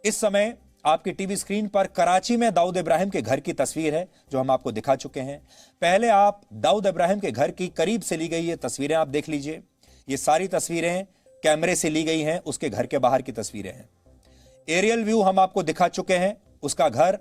इस समय आपकी टीवी स्क्रीन पर कराची में दाऊद इब्राहिम के घर की तस्वीर है जो हम आपको दिखा चुके हैं। पहले आप दाऊद इब्राहिम के घर की करीब से ली गई ये तस्वीरें आप देख लीजिए। ये सारी तस्वीरें कैमरे से ली गई हैं, उसके घर के बाहर की तस्वीरें हैं। एरियल व्यू हम आपको दिखा चुके हैं, उसका घर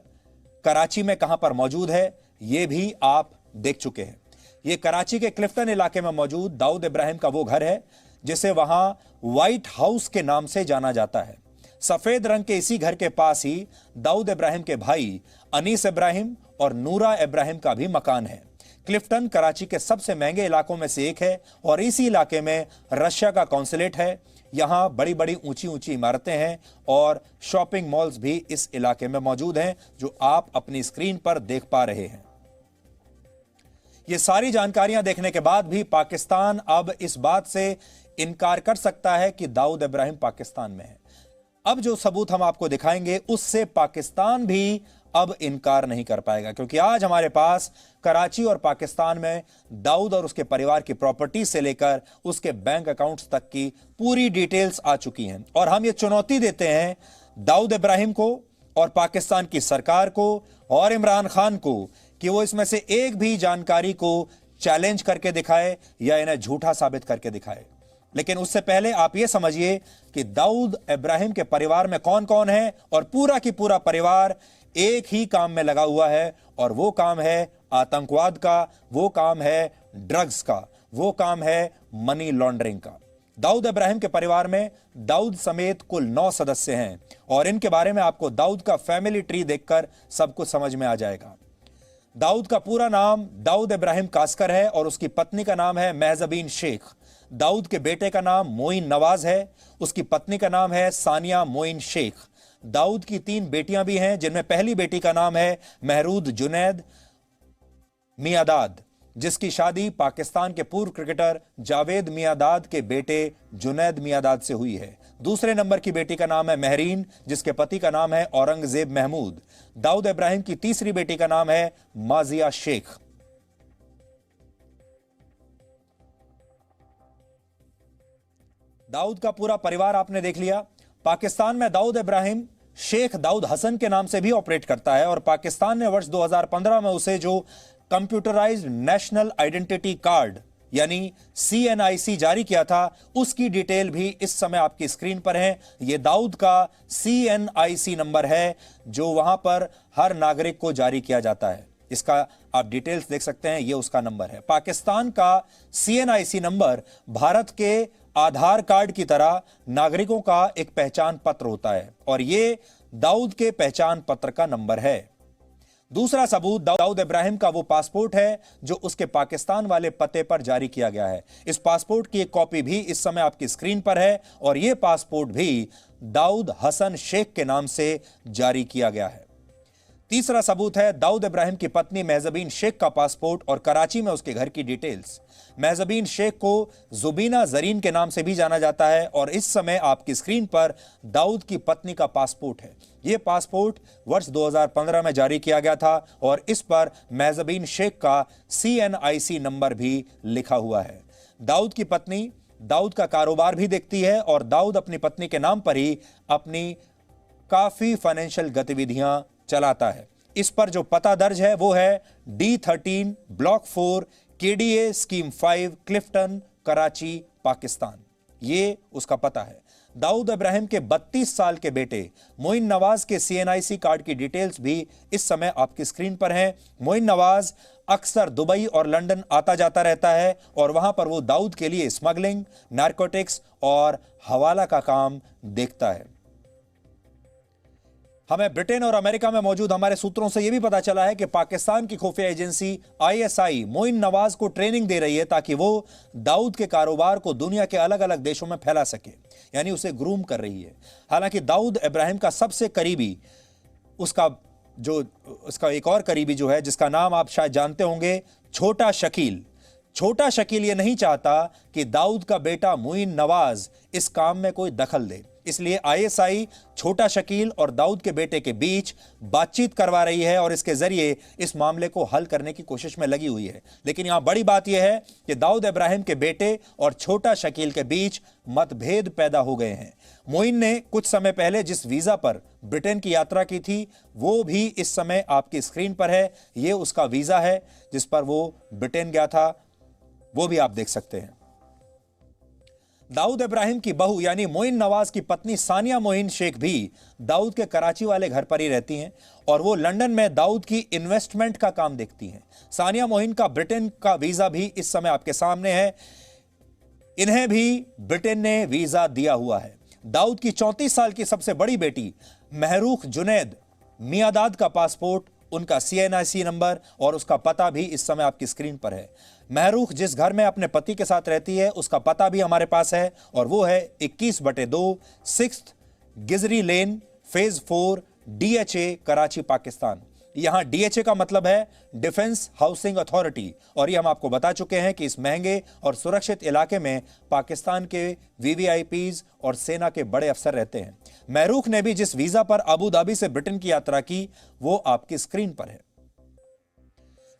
कराची में कहां पर मौजूद है ये भी आप देख चुके हैं। ये कराची के क्लिफ्टन इलाके में मौजूद दाऊद इब्राहिम का वो घर है जिसे वहां व्हाइट हाउस के नाम से जाना जाता है। सफेद रंग के इसी घर के पास ही दाऊद इब्राहिम के भाई अनीस इब्राहिम और नूरा इब्राहिम का भी मकान है। क्लिफ्टन कराची के सबसे महंगे इलाकों में से एक है और इसी इलाके में रशिया का कॉन्सुलेट है। यहां बड़ी बड़ी ऊंची ऊंची इमारतें हैं और शॉपिंग मॉल्स भी इस इलाके में मौजूद हैं जो आप अपनी स्क्रीन पर देख पा रहे हैं। ये सारी जानकारियां देखने के बाद भी पाकिस्तान अब इस बात से इनकार कर सकता है कि दाऊद इब्राहिम पाकिस्तान में है। अब जो सबूत हम आपको दिखाएंगे उससे पाकिस्तान भी अब इनकार नहीं कर पाएगा, क्योंकि आज हमारे पास कराची और पाकिस्तान में दाऊद और उसके परिवार की प्रॉपर्टी से लेकर उसके बैंक अकाउंट्स तक की पूरी डिटेल्स आ चुकी हैं। और हम ये चुनौती देते हैं दाऊद इब्राहिम को और पाकिस्तान की सरकार को और इमरान खान को कि वो इसमें से एक भी जानकारी को चैलेंज करके दिखाए या इन्हें झूठा साबित करके दिखाए। लेकिन उससे पहले आप यह समझिए कि दाऊद इब्राहिम के परिवार में कौन कौन है, और पूरा की पूरा परिवार एक ही काम में लगा हुआ है, और वो काम है आतंकवाद का, वो काम है ड्रग्स का, वो काम है मनी लॉन्ड्रिंग का। दाऊद इब्राहिम के परिवार में दाऊद समेत कुल 9 सदस्य हैं और इनके बारे में आपको दाऊद का फैमिली ट्री देखकर सब कुछ समझ में आ जाएगा। दाऊद का पूरा नाम दाऊद इब्राहिम कास्कर है और उसकी पत्नी का नाम है महजबीन शेख। दाऊद के बेटे का नाम मोइन नवाज है, उसकी पत्नी का नाम है सानिया मोइन शेख। दाऊद की 3 बेटियां भी हैं, जिनमें पहली बेटी का नाम है महरूद जुनैद मियादाद, जिसकी शादी पाकिस्तान के पूर्व क्रिकेटर जावेद मियादाद के बेटे जुनैद मियादाद से हुई है। दूसरे नंबर की बेटी का नाम है महरीन, जिसके पति का नाम है औरंगजेब महमूद। दाऊद इब्राहिम की तीसरी बेटी का नाम है माजिया शेख। दाऊद का पूरा परिवार आपने देख लिया। पाकिस्तान में दाऊद इब्राहिम शेख दाऊद हसन के नाम से भी ऑपरेट करता है और पाकिस्तान ने वर्ष 2015 में उसे जो कंप्यूटराइज्ड नेशनल आइडेंटिटी कार्ड यानी CNIC जारी किया था, उसकी डिटेल भी इस समय आपकी स्क्रीन पर है। यह दाऊद का CNIC नंबर है जो वहां पर हर नागरिक को जारी किया जाता है। इसका आप डिटेल्स देख सकते हैं, यह उसका नंबर है। पाकिस्तान का CNIC नंबर भारत के आधार कार्ड की तरह नागरिकों का एक पहचान पत्र होता है और यह दाऊद के पहचान पत्र का नंबर है। दूसरा सबूत दाऊद इब्राहिम का वो पासपोर्ट है जो उसके पाकिस्तान वाले पते पर जारी किया गया है। इस पासपोर्ट की एक कॉपी भी इस समय आपकी स्क्रीन पर है और यह पासपोर्ट भी दाऊद हसन शेख के नाम से जारी किया गया है। तीसरा सबूत है दाऊद इब्राहिम की पत्नी महजबीन शेख का पासपोर्ट और कराची में उसके घर की डिटेल्स। महजबीन शेख को जुबीना जरीन के नाम से भी जाना जाता है और इस समय आपकी स्क्रीन पर दाऊद की पत्नी का पासपोर्ट है। यह पासपोर्ट वर्ष 2015 में जारी किया गया था और इस पर महजबीन शेख का CNIC नंबर भी लिखा हुआ है। दाऊद की पत्नी दाऊद का कारोबार भी देखती है और दाऊद अपनी पत्नी के नाम पर ही अपनी काफी फाइनेंशियल गतिविधियां चलाता है। इस पर जो पता दर्ज है वो है D13 block 4 KDA scheme 5 Clifton Karachi Pakistan. ये उसका पता है। दाऊद इब्राहिम के 32 साल के बेटे मोइन नवाज के CNIC कार्ड की डिटेल्स भी इस समय आपकी स्क्रीन पर हैं। मोइन नवाज अक्सर दुबई और लंदन आता जाता रहता है और वहां पर वो दाऊद के लिए स्मगलिंग, नारकोटिक्स और हवाला का काम देखता है। हमें ब्रिटेन और अमेरिका में मौजूद हमारे सूत्रों से यह भी पता चला है कि पाकिस्तान की खुफिया एजेंसी ISI मोइन नवाज को ट्रेनिंग दे रही है ताकि वो दाऊद के कारोबार को दुनिया के अलग अलग देशों में फैला सके, यानी उसे ग्रूम कर रही है। हालांकि दाऊद इब्राहिम का सबसे करीबी उसका एक और करीबी जो है, जिसका नाम आप शायद जानते होंगे, छोटा शकील। छोटा शकील ये नहीं चाहता कि दाऊद का बेटा मोइन नवाज इस काम में कोई दखल दे। इसलिए आईएसआई छोटा शकील और दाऊद के बेटे के बीच बातचीत करवा रही है और इसके जरिए इस मामले को हल करने की कोशिश में लगी हुई है। लेकिन यहां बड़ी बात यह है कि दाऊद इब्राहिम के बेटे और छोटा शकील के बीच मतभेद पैदा हो गए हैं। मोइन ने कुछ समय पहले जिस वीजा पर ब्रिटेन की यात्रा की थी वो भी इस समय आपकी स्क्रीन पर है। यह उसका वीजा है जिस पर वो ब्रिटेन गया था, वो भी आप देख सकते हैं। दाऊद इब्राहिम की बहू यानी मोइन नवाज की पत्नी सानिया मोइन शेख भी दाऊद के कराची वाले घर पर ही रहती हैं और वो लंदन में दाऊद की इन्वेस्टमेंट का काम देखती हैं। सानिया मोइन का ब्रिटेन का वीजा भी इस समय आपके सामने है। इन्हें भी ब्रिटेन ने वीजा दिया हुआ है। दाऊद की 34 साल की सबसे बड़ी बेटी महरूख जुनैद मियादाद का पासपोर्ट, उनका CNIC नंबर और उसका पता भी इस समय आपकी स्क्रीन पर है। महरूख जिस घर में अपने पति के साथ रहती है उसका पता भी हमारे पास है और वो है 21/2 6 गिजरी लेन फेज 4 DHA कराची पाकिस्तान। यहां DHA का मतलब है डिफेंस हाउसिंग अथॉरिटी और ये हम आपको बता चुके हैं कि इस महंगे और सुरक्षित इलाके में पाकिस्तान के VVIPs और सेना के बड़े अफसर रहते हैं। महरूख ने भी जिस वीजा पर अबू धाबी से ब्रिटेन की यात्रा की वो आपकी स्क्रीन पर है।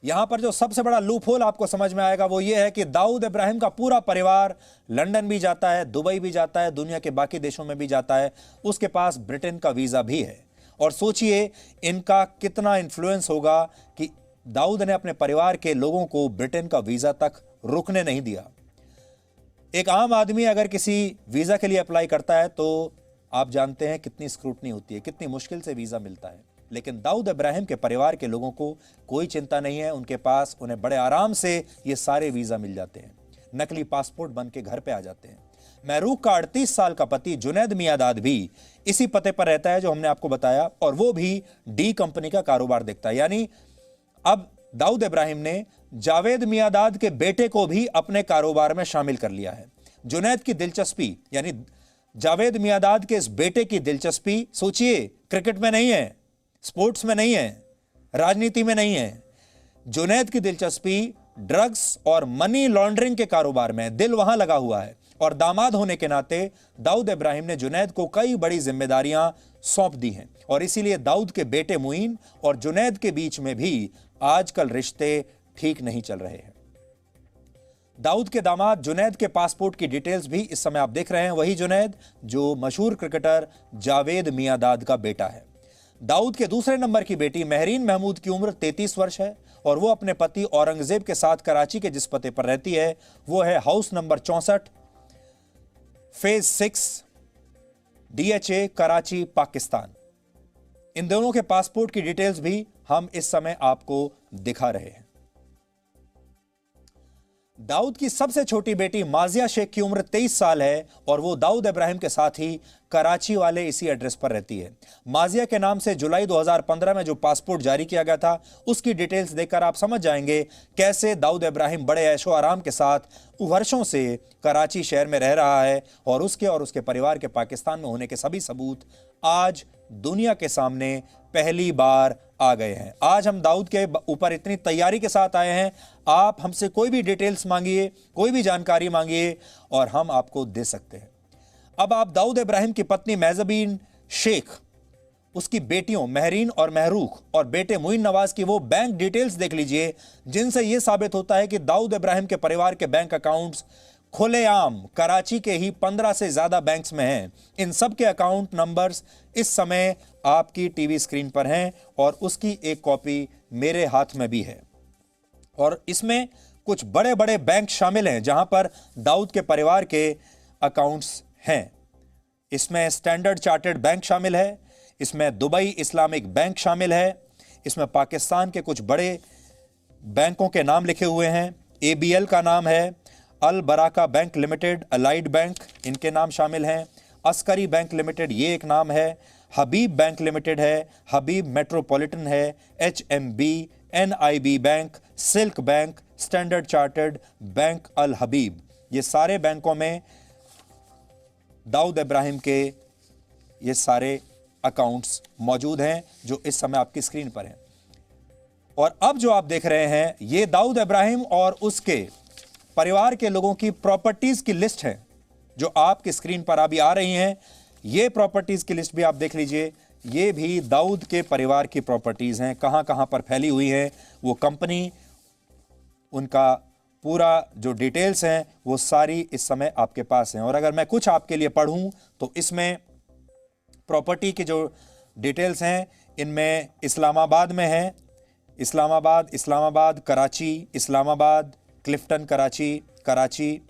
यहां पर जो सबसे बड़ा लूप होल आपको समझ में आएगा वो ये है कि दाऊद इब्राहिम का पूरा परिवार लंदन भी जाता है, दुबई भी जाता है, दुनिया के बाकी देशों में भी जाता है, उसके पास ब्रिटेन का वीजा भी है। और सोचिए इनका कितना इंफ्लुएंस होगा कि दाऊद ने अपने परिवार के लोगों को ब्रिटेन का वीजा तक रुकने नहीं दिया। एक आम आदमी अगर किसी वीजा के लिए अप्लाई करता है तो आप जानते हैं कितनी स्क्रूटनी होती है, कितनी मुश्किल से वीजा मिलता है। लेकिन दाऊद इब्राहिम के परिवार के लोगों को कोई चिंता नहीं है, उनके पास उन्हें बड़े आराम से ये सारे वीजा मिल जाते हैं, नकली पासपोर्ट बन के घर पे आ जाते हैं। महरूख का 38 साल का पति जुनैद मियादाद भी इसी पते पर रहता है जो हमने आपको बताया और वो भी डी कंपनी का कारोबार देखता है। यानी अब दाऊद इब्राहिम ने जावेद मियादाद के बेटे को भी अपने कारोबार में शामिल कर लिया है। जुनैद की दिलचस्पी यानी जावेद मियादाद के इस बेटे की दिलचस्पी सोचिए क्रिकेट में नहीं है, स्पोर्ट्स में नहीं है, राजनीति में नहीं है। जुनैद की दिलचस्पी ड्रग्स और मनी लॉन्ड्रिंग के कारोबार में, दिल वहां लगा हुआ है। और दामाद होने के नाते दाऊद इब्राहिम ने जुनैद को कई बड़ी जिम्मेदारियां सौंप दी हैं और इसीलिए दाऊद के बेटे मुइन और जुनैद के बीच में भी आजकल रिश्ते ठीक नहीं चल रहे हैं। दाऊद के दामाद जुनैद के पासपोर्ट की डिटेल्स भी इस समय आप देख रहे हैं, वही जुनैद जो मशहूर क्रिकेटर जावेद मियादाद का बेटा है। दाऊद के दूसरे नंबर की बेटी महरीन महमूद की उम्र 33 वर्ष है और वो अपने पति औरंगजेब के साथ कराची के जिस पते पर रहती है वो है house number 64 phase 6 DHA Karachi Pakistan. इन दोनों के पासपोर्ट की डिटेल्स भी हम इस समय आपको दिखा रहे हैं। दाऊद की सबसे छोटी बेटी माजिया शेख की उम्र 23 साल है और वो दाऊद इब्राहिम के साथ ही कराची वाले इसी एड्रेस पर रहती है। माजिया के नाम से जुलाई 2015 में जो पासपोर्ट जारी किया गया था उसकी डिटेल्स देखकर आप समझ जाएंगे कैसे दाऊद इब्राहिम बड़े ऐशो आराम के साथ वर्षों से कराची शहर में रह रहा है और उसके परिवार के पाकिस्तान में होने के सभी सबूत आज दुनिया के सामने पहली बार आ गए हैं। आज हम दाऊद के ऊपर इतनी तैयारी के साथ आए हैं, आप हमसे कोई भी डिटेल्स मांगिए, कोई भी जानकारी मांगिए और हम आपको दे सकते हैं। अब आप दाऊद इब्राहिम की पत्नी महजबीन शेख, उसकी बेटियों महरीन और महरूख और बेटे मुइन नवाज की वो बैंक डिटेल्स देख लीजिए जिनसे यह साबित होता है कि दाऊद इब्राहिम के परिवार के बैंक अकाउंट्स खुलेआम कराची के ही 15 से ज्यादा बैंक्स में हैं। इन सब के अकाउंट नंबर्स इस समय आपकी टीवी स्क्रीन पर हैं और उसकी एक कॉपी मेरे हाथ में भी है। और इसमें कुछ बड़े बड़े बैंक शामिल हैं जहां पर दाऊद के परिवार के अकाउंट्स हैं। इसमें स्टैंडर्ड चार्टर्ड बैंक शामिल है, इसमें दुबई इस्लामिक बैंक शामिल है, इसमें पाकिस्तान के कुछ बड़े बैंकों के नाम लिखे हुए हैं। ABL का नाम है, Al Baraka Bank Limited, Allied Bank इनके नाम शामिल हैं, अस्करी बैंक लिमिटेड ये एक नाम है, हबीब बैंक लिमिटेड है, हबीब मेट्रोपॉलिटन है, HMB, NIB Bank, Silk Bank, Standard Chartered Bank Al Habib, ये सारे बैंकों में दाऊद इब्राहिम के ये सारे अकाउंट्स मौजूद हैं जो इस समय आपकी स्क्रीन पर हैं। और अब जो आप देख रहे हैं ये दाऊद इब्राहिम और उसके परिवार के लोगों की प्रॉपर्टीज की लिस्ट है जो आपकी स्क्रीन पर अभी आ रही हैं। ये प्रॉपर्टीज की लिस्ट भी आप देख लीजिए, ये भी दाऊद के परिवार की प्रॉपर्टीज हैं, कहां कहां पर फैली हुई हैं वो कंपनी, उनका पूरा जो डिटेल्स हैं वो सारी इस समय आपके पास हैं। और अगर मैं कुछ आपके लिए पढ़ूं तो इसमें प्रॉपर्टी के जो डिटेल्स हैं इनमें इस्लामाबाद में है, इस्लामाबाद, कराची, इस्लामाबाद, क्लिफ्टन, कराची,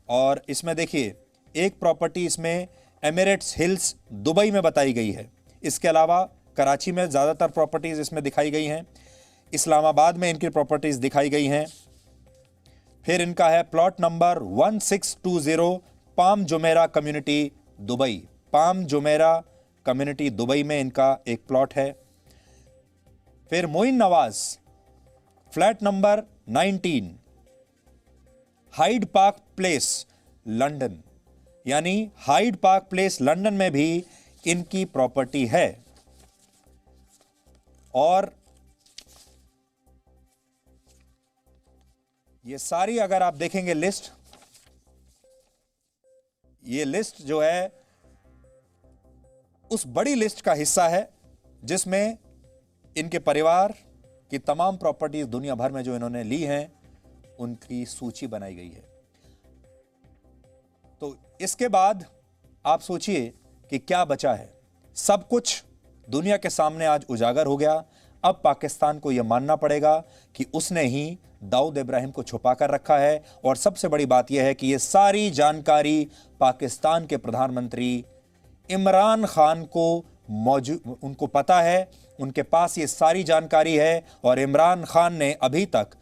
और इसमें देखिए एक प्रॉपर्टी इसमें एमिरेट्स हिल्स दुबई में बताई गई है। इसके अलावा कराची में ज़्यादातर प्रॉपर्टीज़ इसमें दिखाई गई हैं, इस्लामाबाद में इनकी प्रॉपर्टीज़ दिखाई गई हैं। फिर इनका है plot number 1620 palm Jumeirah community Dubai, palm Jumeirah community Dubai में इनका एक प्लॉट है। फिर Moin Nawaz flat number 19 Hyde Park Place London, यानी हाइड पार्क प्लेस लंदन में भी इनकी प्रॉपर्टी है। और ये सारी अगर आप देखेंगे लिस्ट, ये लिस्ट जो है उस बड़ी लिस्ट का हिस्सा है जिसमें इनके परिवार की तमाम प्रॉपर्टीज दुनिया भर में जो इन्होंने ली हैं उनकी सूची बनाई गई है। तो इसके बाद आप सोचिए कि क्या बचा है। सब कुछ दुनिया के सामने आज उजागर हो गया। अब पाकिस्तान को यह मानना पड़ेगा कि उसने ही दाऊद इब्राहिम को छुपा कर रखा है। और सबसे बड़ी बात यह है कि यह सारी जानकारी पाकिस्तान के प्रधानमंत्री इमरान खान को उनको पता है, उनके पास ये सारी जानकारी है। और इमरान खान ने अभी तक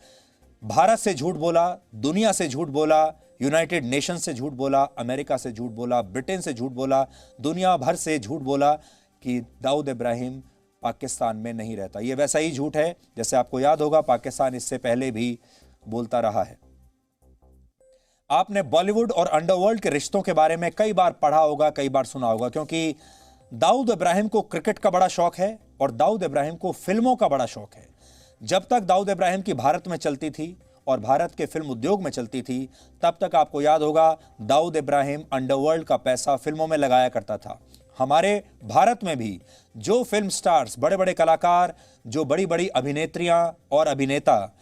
भारत से झूठ बोला, दुनिया से झूठ बोला, यूनाइटेड नेशन से झूठ बोला, अमेरिका से झूठ बोला, ब्रिटेन से झूठ बोला, दुनिया भर से झूठ बोला कि दाऊद इब्राहिम पाकिस्तान में नहीं रहता। यह वैसा ही झूठ है जैसे आपको याद होगा पाकिस्तान इससे पहले भी बोलता रहा है। आपने बॉलीवुड और अंडरवर्ल्ड के रिश्तों के बारे में कई बार पढ़ा होगा, कई बार सुना होगा, क्योंकि दाऊद इब्राहिम को क्रिकेट का बड़ा शौक है और दाऊद इब्राहिम को फिल्मों का बड़ा शौक है। जब तक दाऊद इब्राहिम की भारत में चलती थी और भारत के फिल्म उद्योग में चलती थी, तब तक आपको याद होगा दाऊद इब्राहिम अंडरवर्ल्ड का पैसा फिल्मों में लगाया करता था। हमारे भारत में भी जो फिल्म स्टार्स, बड़े बड़े कलाकार, जो बड़ी बड़ी अभिनेत्रियां और अभिनेता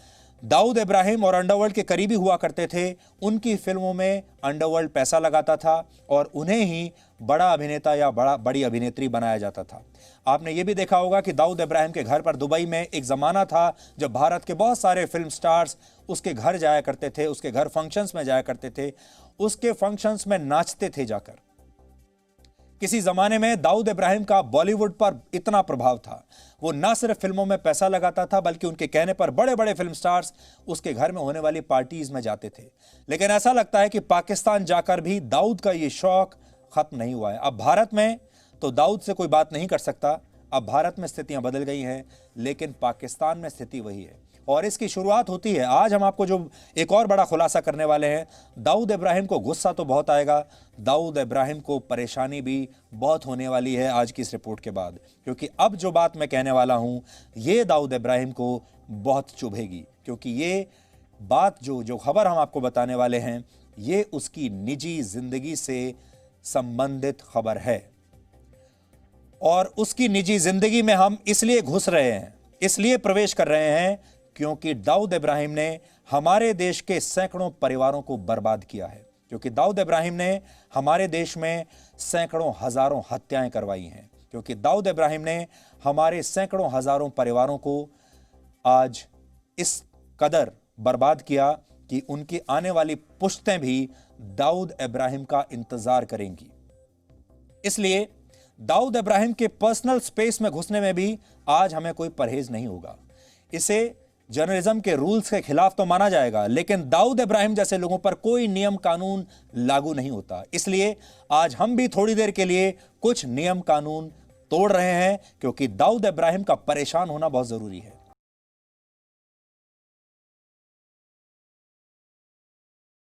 दाऊद इब्राहिम और अंडरवर्ल्ड के करीबी हुआ करते थे, उनकी फिल्मों में अंडरवर्ल्ड पैसा लगाता था और उन्हें ही बड़ा अभिनेता या बड़ी अभिनेत्री बनाया जाता था। आपने ये भी देखा होगा कि दाऊद इब्राहिम के घर पर दुबई में एक ज़माना था जब भारत के बहुत सारे फिल्म स्टार्स उसके घर जाया करते थे, उसके घर फंक्शंस में जाया करते थे, उसके फंक्शंस में नाचते थे जाकर। किसी जमाने में दाऊद इब्राहिम का बॉलीवुड पर इतना प्रभाव था, वो ना सिर्फ फिल्मों में पैसा लगाता था बल्कि उनके कहने पर बड़े बड़े फिल्म स्टार्स उसके घर में होने वाली पार्टीज में जाते थे। लेकिन ऐसा लगता है कि पाकिस्तान जाकर भी दाऊद का ये शौक खत्म नहीं हुआ है। अब भारत में तो दाऊद से कोई बात नहीं कर सकता, अब भारत में स्थितियां बदल गई हैं, लेकिन पाकिस्तान में स्थिति वही है और इसकी शुरुआत होती है। आज हम आपको जो एक और बड़ा खुलासा करने वाले हैं, दाऊद इब्राहिम को गुस्सा तो बहुत आएगा, दाऊद इब्राहिम को परेशानी भी बहुत होने वाली है आज की इस रिपोर्ट के बाद, क्योंकि अब जो बात मैं कहने वाला हूं ये दाऊद इब्राहिम को बहुत चुभेगी, क्योंकि ये बात जो खबर हम आपको बताने वाले हैं ये उसकी निजी जिंदगी से संबंधित खबर है। और उसकी निजी जिंदगी में हम इसलिए घुस रहे हैं, इसलिए प्रवेश कर रहे हैं क्योंकि दाऊद इब्राहिम ने हमारे देश के सैकड़ों परिवारों को बर्बाद किया है, क्योंकि दाऊद इब्राहिम ने हमारे देश में सैकड़ों हजारों हत्याएं करवाई हैं, क्योंकि दाऊद इब्राहिम ने हमारे सैकड़ों हजारों परिवारों को आज इस कदर बर्बाद किया कि उनकी आने वाली पुश्तें भी दाऊद इब्राहिम का इंतजार करेंगी। इसलिए दाऊद इब्राहिम के पर्सनल स्पेस में घुसने में भी आज हमें कोई परहेज नहीं होगा। इसे जर्नलिज्म के रूल्स के खिलाफ तो माना जाएगा, लेकिन दाऊद इब्राहिम जैसे लोगों पर कोई नियम कानून लागू नहीं होता। इसलिए आज हम भी थोड़ी देर के लिए कुछ नियम कानून तोड़ रहे हैं, क्योंकि दाऊद इब्राहिम का परेशान होना बहुत जरूरी है।